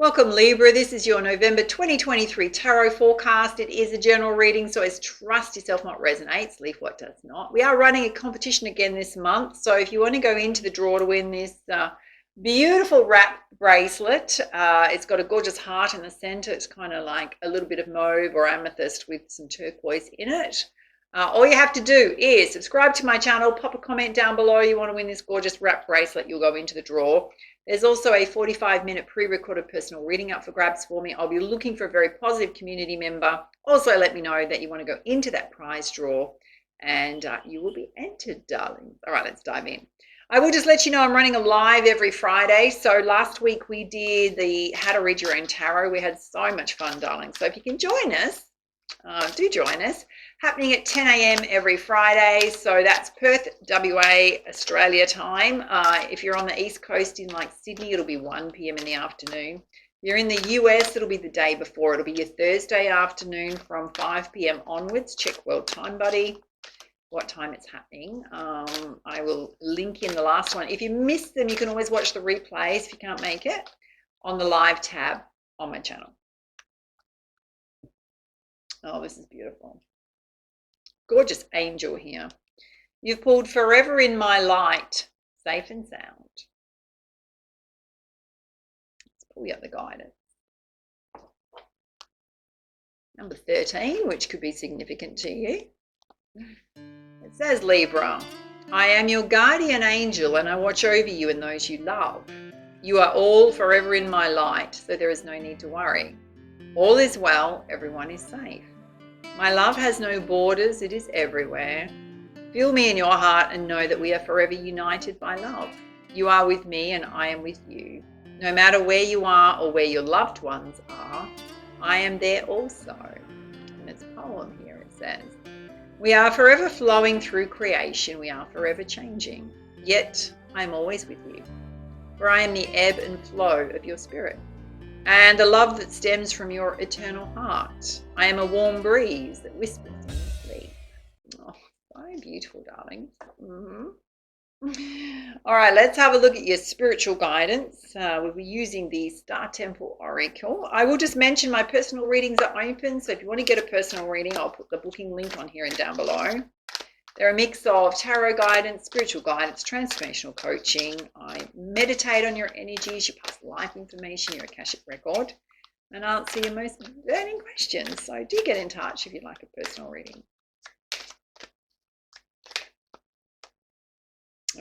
Welcome Libra, this is your November 2023 tarot forecast. It is a general reading, so as trust yourself what resonates, leave what does not. We are running a competition again this month, so if you want to go into the draw to win this beautiful wrap bracelet, it's got a gorgeous heart in the center. It's kind of like a little bit of mauve or amethyst with some turquoise in it. All you have to do is subscribe to my channel, pop a comment down below. You want to win this gorgeous wrap bracelet, you'll go into the draw. There's also a 45-minute pre-recorded personal reading up for grabs for me. I'll be looking for a very positive community member. Also, let me know that you want to go into that prize draw and you will be entered, darling. All right, let's dive in. I will just let you know I'm running a live every Friday. So last week we did the How to Read Your Own Tarot. We had so much fun, darling. So if you can join us, do join us. Happening at 10 a.m. every Friday. So that's Perth, WA, Australia time. If you're on the East Coast in like Sydney, it'll be 1 p.m. in the afternoon. If you're in the US, it'll be the day before. It'll be your Thursday afternoon from 5 p.m. onwards. Check World Time Buddy what time it's happening. I will link in the last one. If you missed them, you can always watch the replays if you can't make it on the live tab on my channel. Oh, this is beautiful. Gorgeous angel here. You've pulled forever in my light, safe and sound. Let's pull you up the guidance. Number 13, which could be significant to you. It says, Libra, I am your guardian angel and I watch over you and those you love. You are all forever in my light, so there is no need to worry. All is well, everyone is safe. My love has no borders, it is everywhere. Feel me in your heart and know that we are forever united by love. You are with me and I am with you. No matter where you are or where your loved ones are, I am there also. And it's a poem here, it says. We are forever flowing through creation, we are forever changing. Yet I am always with you, for I am the ebb and flow of your spirit. And the love that stems from your eternal heart. I am a warm breeze that whispers in your sleep. Oh, so beautiful, darling. All right, let's have a look at your spiritual guidance. We'll be using the Star Temple Oracle. I will just mention my personal readings are open, so if you want to get a personal reading, I'll put the booking link on here and down below. They're a mix of tarot guidance, spiritual guidance, transformational coaching. I meditate on your energies, your past life information, your Akashic record, and answer your most burning questions. So do get in touch if you'd like a personal reading.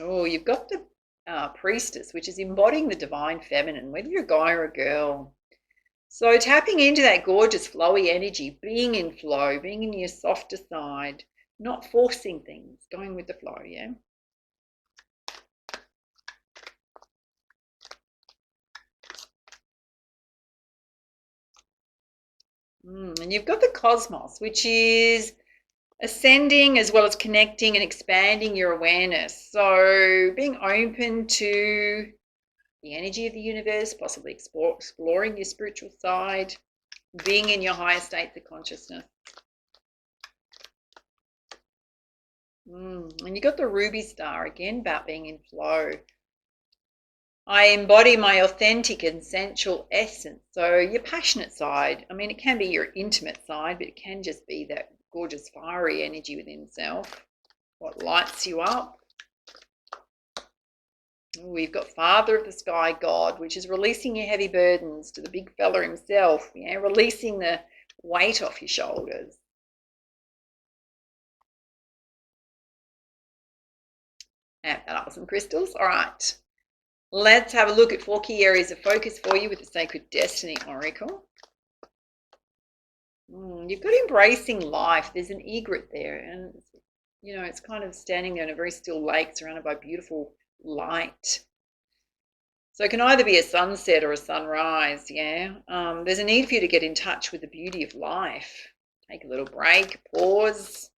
Oh, you've got the Priestess, which is embodying the divine feminine, whether you're a guy or a girl. So tapping into that gorgeous flowy energy, being in flow, being in your softer side, not forcing things, going with the flow, yeah? And you've got the Cosmos, which is ascending as well as connecting and expanding your awareness. So being open to the energy of the universe, possibly exploring your spiritual side, being in your higher states of consciousness. And you got the Ruby Star again about being in flow. I embody my authentic and sensual essence. So your passionate side, I mean, it can be your intimate side, but it can just be that gorgeous fiery energy within self. What lights you up. We've got Father of the Sky God, which is releasing your heavy burdens to the big fella himself. Yeah, releasing the weight off your shoulders. And up some crystals. All right. Let's have a look at 4 key areas of focus for you with the Sacred Destiny Oracle. You've got embracing life. There's an egret there, and you know, it's kind of standing there in a very still lake surrounded by beautiful light. So it can either be a sunset or a sunrise, yeah? There's a need for you to get in touch with the beauty of life. Take a little break, pause,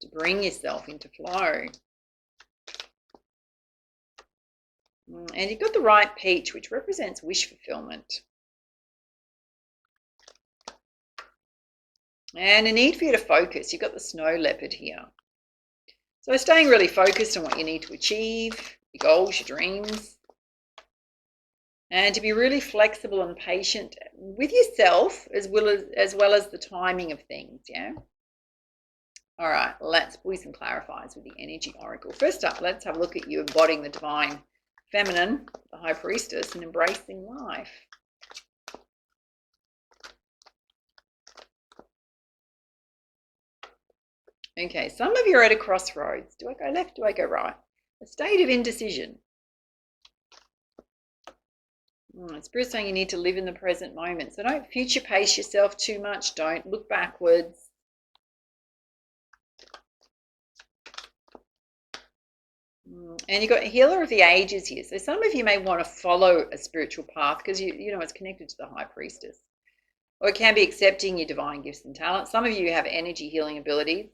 to bring yourself into flow. And you've got the right peach, which represents wish fulfillment. And a need for you to focus. You've got the snow leopard here. So staying really focused on what you need to achieve, your goals, your dreams. And to be really flexible and patient with yourself as well as the timing of things, yeah? All right, let's pull some clarifiers with the energy oracle. First up, let's have a look at you embodying the divine feminine, the high priestess, and embracing life. Okay, some of you are at a crossroads. Do I go left? Do I go right? A state of indecision. Spirit's saying you need to live in the present moment. So don't future pace yourself too much. Don't look backwards. And you've got a healer of the ages here. So some of you may want to follow a spiritual path because you know it's connected to the high priestess. Or it can be accepting your divine gifts and talents. Some of you have energy healing abilities.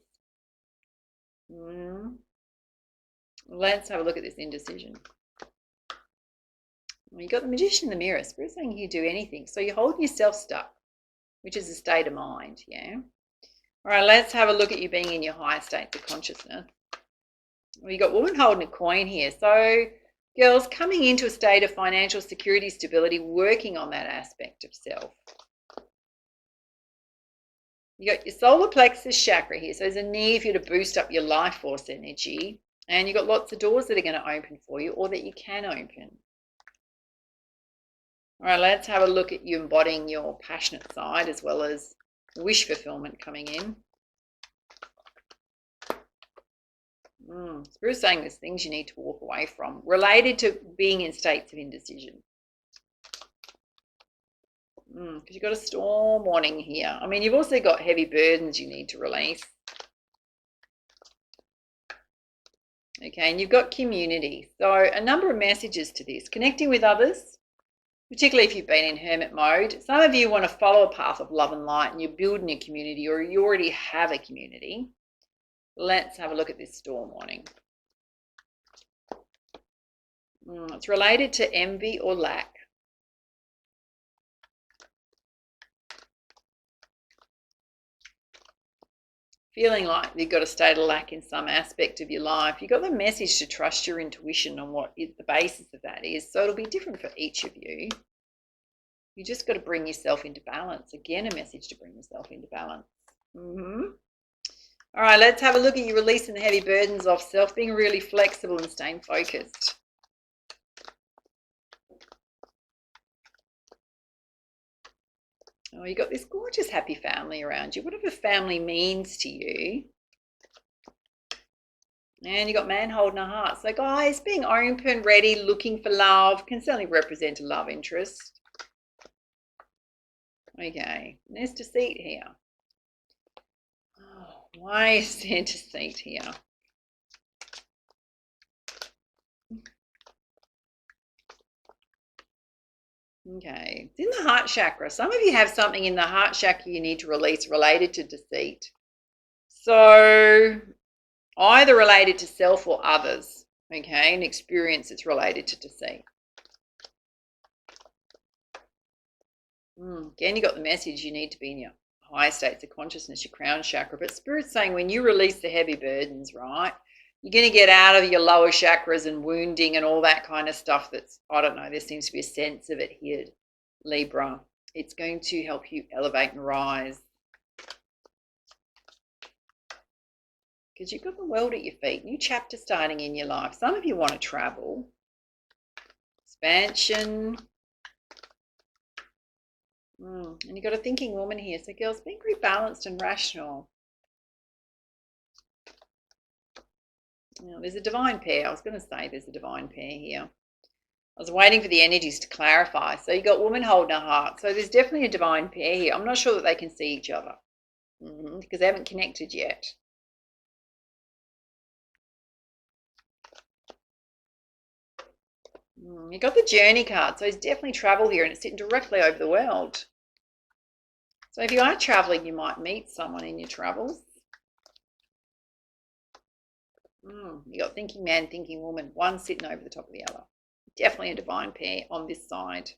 Let's have a look at this indecision. Well, you got the magician in the mirror. Spirit's saying you do anything. So you're holding yourself stuck, which is a state of mind, yeah? All right, let's have a look at you being in your higher states of consciousness. Well, you got woman holding a coin here. So girls coming into a state of financial security, stability, working on that aspect of self. You got your solar plexus chakra here. So there's a need for you to boost up your life force energy. And you've got lots of doors that are going to open for you or that you can open. All right, let's have a look at you embodying your passionate side as well as wish fulfillment coming in. Spirit's saying there's things you need to walk away from related to being in states of indecision. Because you've got a storm warning here. I mean, you've also got heavy burdens you need to release. Okay, and you've got community. So a number of messages to this. Connecting with others, particularly if you've been in hermit mode. Some of you want to follow a path of love and light and you're building a community or you already have a community. Let's have a look at this storm warning. It's related to envy or lack. Feeling like you've got a state of lack in some aspect of your life. You've got the message to trust your intuition on what the basis of that is. So it'll be different for each of you. You just got to bring yourself into balance. Again, a message to bring yourself into balance. All right, let's have a look at you releasing the heavy burdens of self, being really flexible and staying focused. Oh, you got this gorgeous happy family around you. Whatever family means to you. And you got man holding a heart. So guys, being open, ready, looking for love can certainly represent a love interest. Okay, there's deceit here. Oh, why is there deceit here? Okay, it's in the heart chakra. Some of you have something in the heart chakra you need to release related to deceit. So either related to self or others, okay, an experience that's related to deceit. Again, you got the message you need to be in your higher states of consciousness, your crown chakra. But Spirit's saying when you release the heavy burdens, right, you're going to get out of your lower chakras and wounding and all that kind of stuff that's, I don't know, there seems to be a sense of it here, Libra. It's going to help you elevate and rise. Because you've got the world at your feet. New chapter starting in your life. Some of you want to travel. Expansion. And you've got a thinking woman here. So girls, being very balanced and rational. Now, there's a divine pair. I was going to say there's a divine pair here. I was waiting for the energies to clarify. So you got woman holding a heart. So there's definitely a divine pair here. I'm not sure that they can see each other because they haven't connected yet. You got the journey card. So it's definitely travel here and it's sitting directly over the world. So if you are traveling, you might meet someone in your travels. You got thinking man, thinking woman, one sitting over the top of the other. Definitely a divine pair on this side.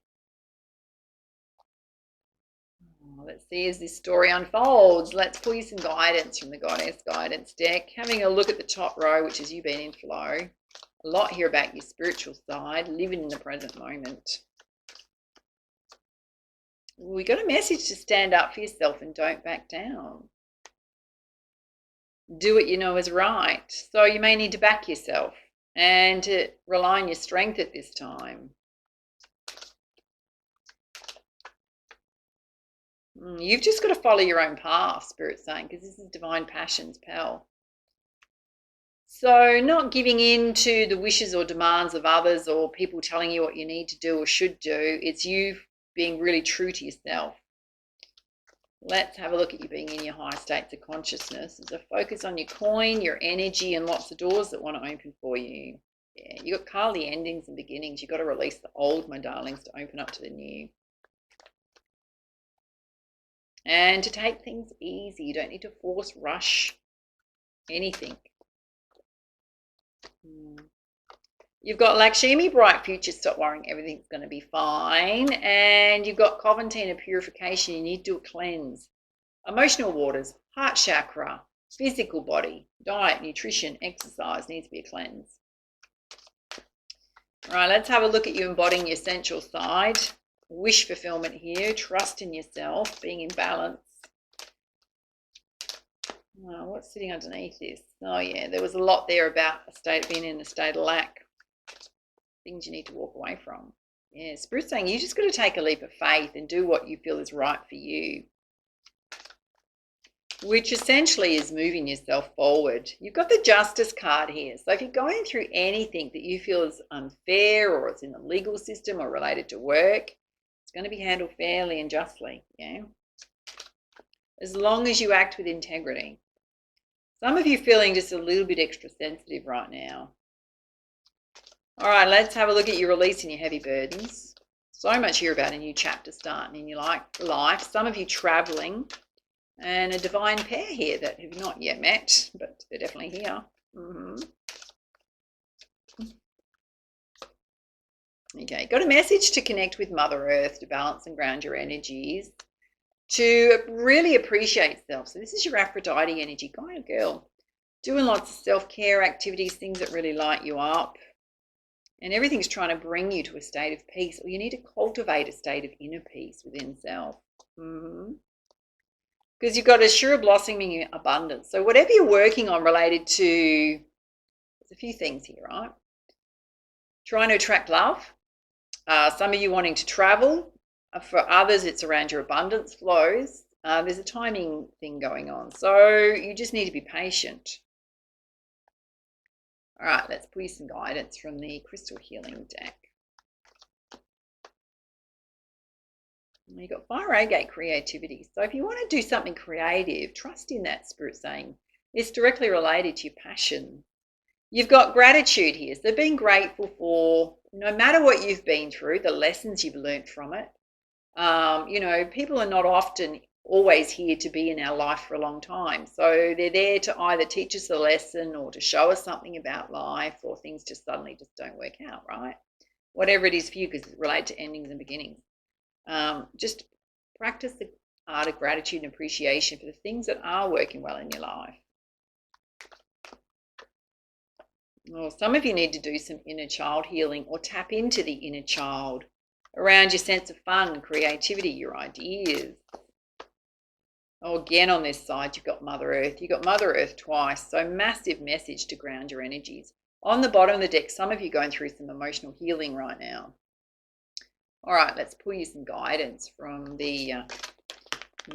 Let's see as this story unfolds. Let's pull you some guidance from the Goddess Guidance deck. Having a look at the top row, which is you being in flow. A lot here about your spiritual side, living in the present moment. We got a message to stand up for yourself and don't back down. Do what you know is right. So you may need to back yourself and to rely on your strength at this time. You've just got to follow your own path, Spirit's saying, because this is divine passions, pal. So not giving in to the wishes or demands of others or people telling you what you need to do or should do. It's you being really true to yourself. Let's have a look at you being in your higher states of consciousness. There's a focus on your coin, your energy, and lots of doors that want to open for you. Yeah, you've got Carly endings and beginnings. You've got to release the old, my darlings, to open up to the new. And to take things easy. You don't need to force, rush anything. You've got Lakshmi, bright future, stop worrying, everything's going to be fine. And you've got Coventina, purification, you need to do a cleanse. Emotional waters, heart chakra, physical body, diet, nutrition, exercise needs to be a cleanse. All right, let's have a look at you embodying your sensual side. Wish fulfillment here, trust in yourself, being in balance. Oh, what's sitting underneath this? Oh yeah, there was a lot there about being in a state of lack. Things you need to walk away from. Yeah, Spirit's saying you just got to take a leap of faith and do what you feel is right for you, which essentially is moving yourself forward. You've got the Justice card here. So if you're going through anything that you feel is unfair or it's in the legal system or related to work, it's going to be handled fairly and justly, yeah? As long as you act with integrity. Some of you feeling just a little bit extra sensitive right now. All right, let's have a look at you releasing your heavy burdens. So much here about a new chapter starting in your life. Some of you traveling, and a divine pair here that have not yet met, but they're definitely here. Okay, got a message to connect with Mother Earth, to balance and ground your energies, to really appreciate self. So this is your Aphrodite energy, guy or girl. Doing lots of self-care activities, things that really light you up. And everything's trying to bring you to a state of peace, or you need to cultivate a state of inner peace within self. Because you've got a sure blossoming abundance. So whatever you're working on related to, there's a few things here, right? Trying to attract love. Some of you wanting to travel. For others, it's around your abundance flows. There's a timing thing going on. So you just need to be patient. All right, let's pull you some guidance from the Crystal Healing deck. You've got Fire Agate creativity. So if you want to do something creative, trust in that, Spirit saying. It's directly related to your passion. You've got gratitude here. So being grateful for no matter what you've been through, the lessons you've learned from it. You know, people are not often always here to be in our life for a long time. So they're there to either teach us a lesson or to show us something about life, or things just suddenly just don't work out, right? Whatever it is for you, because it's related to endings and beginnings. Just practice the art of gratitude and appreciation for the things that are working well in your life. Well, some of you need to do some inner child healing or tap into the inner child around your sense of fun, creativity, your ideas. Oh, again, on this side, you've got Mother Earth. You've got Mother Earth twice. So massive message to ground your energies. On the bottom of the deck, some of you going through some emotional healing right now. All right, let's pull you some guidance from the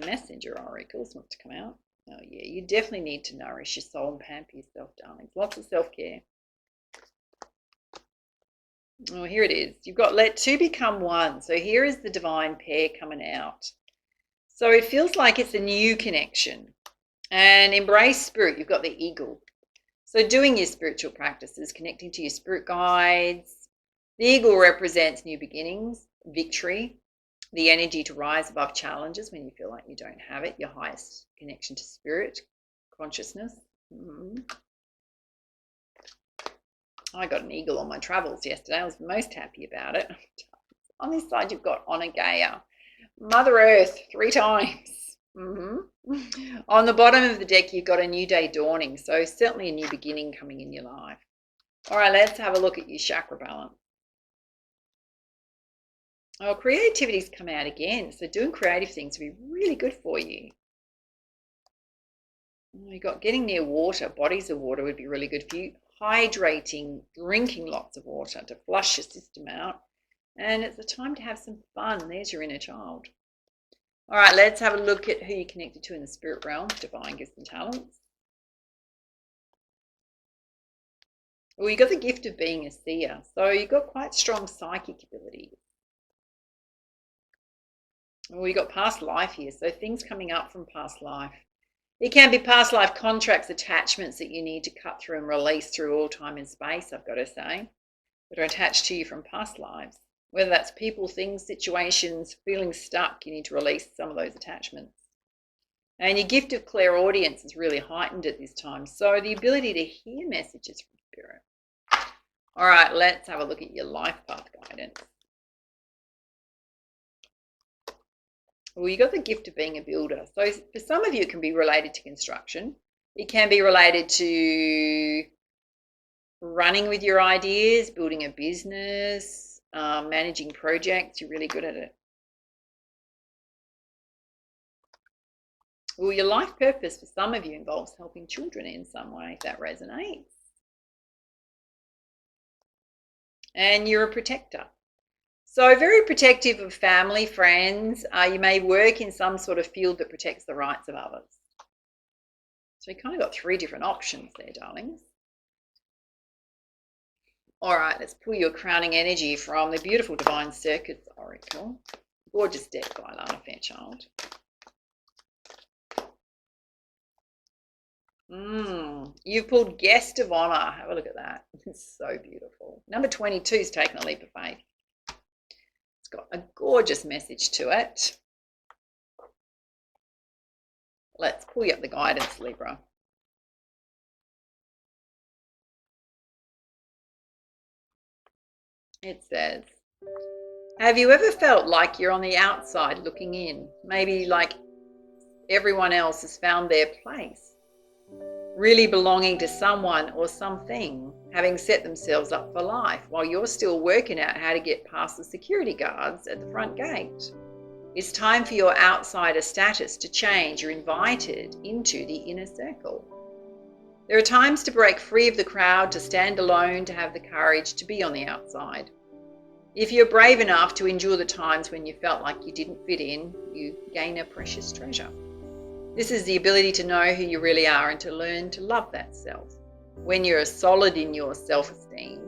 Messenger Oracles. Wants to come out. Oh, yeah, you definitely need to nourish your soul and pamper yourself, darlings. Lots of self-care. Oh, here it is. You've got let two become one. So here is the divine pair coming out. So it feels like it's a new connection. And embrace spirit. You've got the eagle. So doing your spiritual practices, connecting to your spirit guides. The eagle represents new beginnings, victory, the energy to rise above challenges when you feel like you don't have it, your highest connection to spirit, consciousness. I got an eagle on my travels yesterday. I was most happy about it. On this side, you've got Honor Gaia, Mother Earth 3 times. On the bottom of the deck, you've got a new day dawning. So certainly a new beginning coming in your life. All right, let's have a look at your chakra balance. Oh, creativity's come out again. So doing creative things would be really good for you. You got getting near water, bodies of water would be really good for you. Hydrating, drinking lots of water to flush your system out. And it's a time to have some fun. There's your inner child. All right, let's have a look at who you're connected to in the spirit realm, divine gifts and talents. Well, you got the gift of being a seer. So you've got quite strong psychic abilities. Well, you got past life here. So things coming up from past life. It can be past life contracts, attachments that you need to cut through and release through all time and space, I've got to say, that are attached to you from past lives. Whether that's people, things, situations, feeling stuck, you need to release some of those attachments. And your gift of clairaudience is really heightened at this time. So the ability to hear messages from spirit. All right, let's have a look at your life path guidance. Well, you got the gift of being a builder. So for some of you, it can be related to construction. It can be related to running with your ideas, building a business, managing projects. You're really good at it. Well, your life purpose for some of you involves helping children in some way, if that resonates. And you're a protector. So very protective of family, friends. You may work in some sort of field that protects the rights of others. So you kind of got three different options there, darlings. All right, let's pull your crowning energy from the beautiful Divine Circuits Oracle. Gorgeous deck by Lana Fairchild. You've pulled Guest of Honor. Have a look at that. It's so beautiful. Number 22 is taking a leap of faith. It's got a gorgeous message to it. Let's pull you up the guidance, Libra. It says, have you ever felt like you're on the outside looking in? Maybe like everyone else has found their place, really belonging to someone or something, having set themselves up for life while you're still working out how to get past the security guards at the front gate. It's time for your outsider status to change. You're invited into the inner circle. There are times to break free of the crowd, to stand alone, to have the courage to be on the outside. If you're brave enough to endure the times when you felt like you didn't fit in, you gain a precious treasure. This is the ability to know who you really are and to learn to love that self. When you're solid in your self-esteem,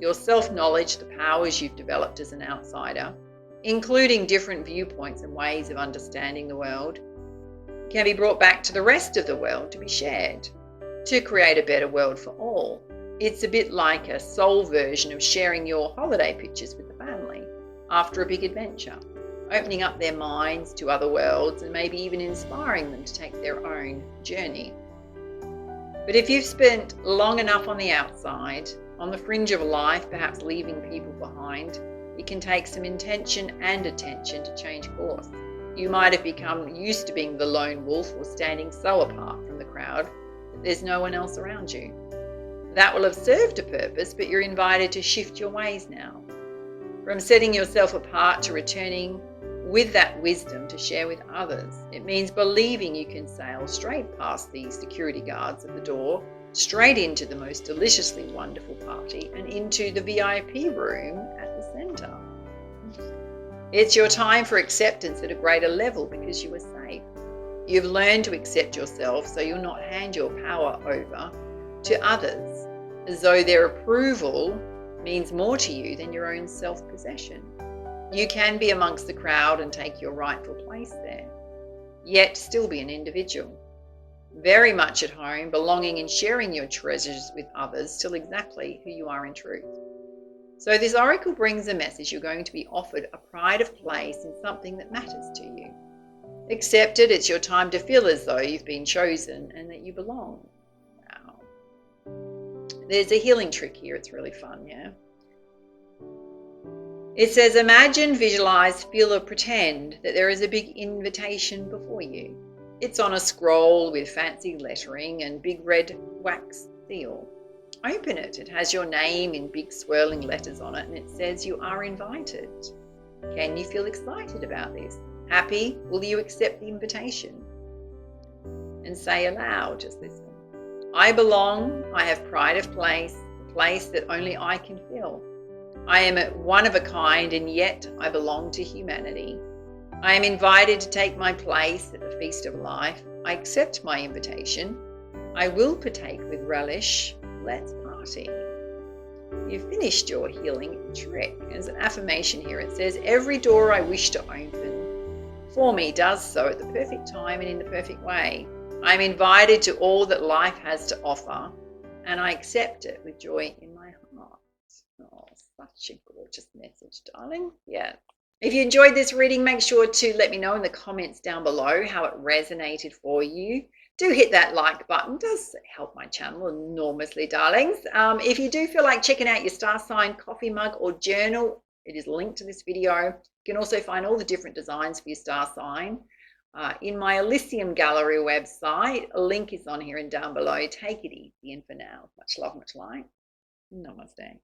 your self-knowledge, the powers you've developed as an outsider, including different viewpoints and ways of understanding the world, can be brought back to the rest of the world to be shared, to create a better world for all. It's a bit like a soul version of sharing your holiday pictures with the family after a big adventure, opening up their minds to other worlds and maybe even inspiring them to take their own journey. But if you've spent long enough on the outside, on the fringe of life, perhaps leaving people behind, it can take some intention and attention to change course. You might have become used to being the lone wolf or standing so apart from the crowd that there's no one else around you. That will have served a purpose, but you're invited to shift your ways now. From setting yourself apart to returning with that wisdom to share with others. It means believing you can sail straight past the security guards at the door, straight into the most deliciously wonderful party and into the VIP room at the center. It's your time for acceptance at a greater level because you are safe. You've learned to accept yourself so you'll not hand your power over to others, as though their approval means more to you than your own self-possession. You can be amongst the crowd and take your rightful place there, yet still be an individual. Very much at home, belonging and sharing your treasures with others, still exactly who you are in truth. So this oracle brings a message. You're going to be offered a pride of place in something that matters to you. Accept it. It's your time to feel as though you've been chosen and that you belong. Wow. There's a healing trick here. It's really fun, yeah? It says, imagine, visualize, feel or pretend that there is a big invitation before you. It's on a scroll with fancy lettering and big red wax seal. Open it. It has your name in big swirling letters on it and it says you are invited. Can you feel excited about this? Happy? Will you accept the invitation? And say aloud, just listen. I belong, I have pride of place, a place that only I can fill. I am one of a kind, and yet I belong to humanity. I am invited to take my place at the feast of life. I accept my invitation. I will partake with relish. Let's party. You've finished your healing trick. There's an affirmation here. It says, every door I wish to open for me does so at the perfect time and in the perfect way. I'm invited to all that life has to offer, and I accept it with joy in my heart. Oh, such a gorgeous message, darling. Yeah. If you enjoyed this reading, make sure to let me know in the comments down below how it resonated for you. Do hit that like button. It does help my channel enormously, darlings. If you do feel like checking out your star sign coffee mug or journal, it is linked to this video. You can also find all the different designs for your star sign in my Elisium gallery website. A link is on here and down below. Take it easy, and for now, much love, much light. Namaste.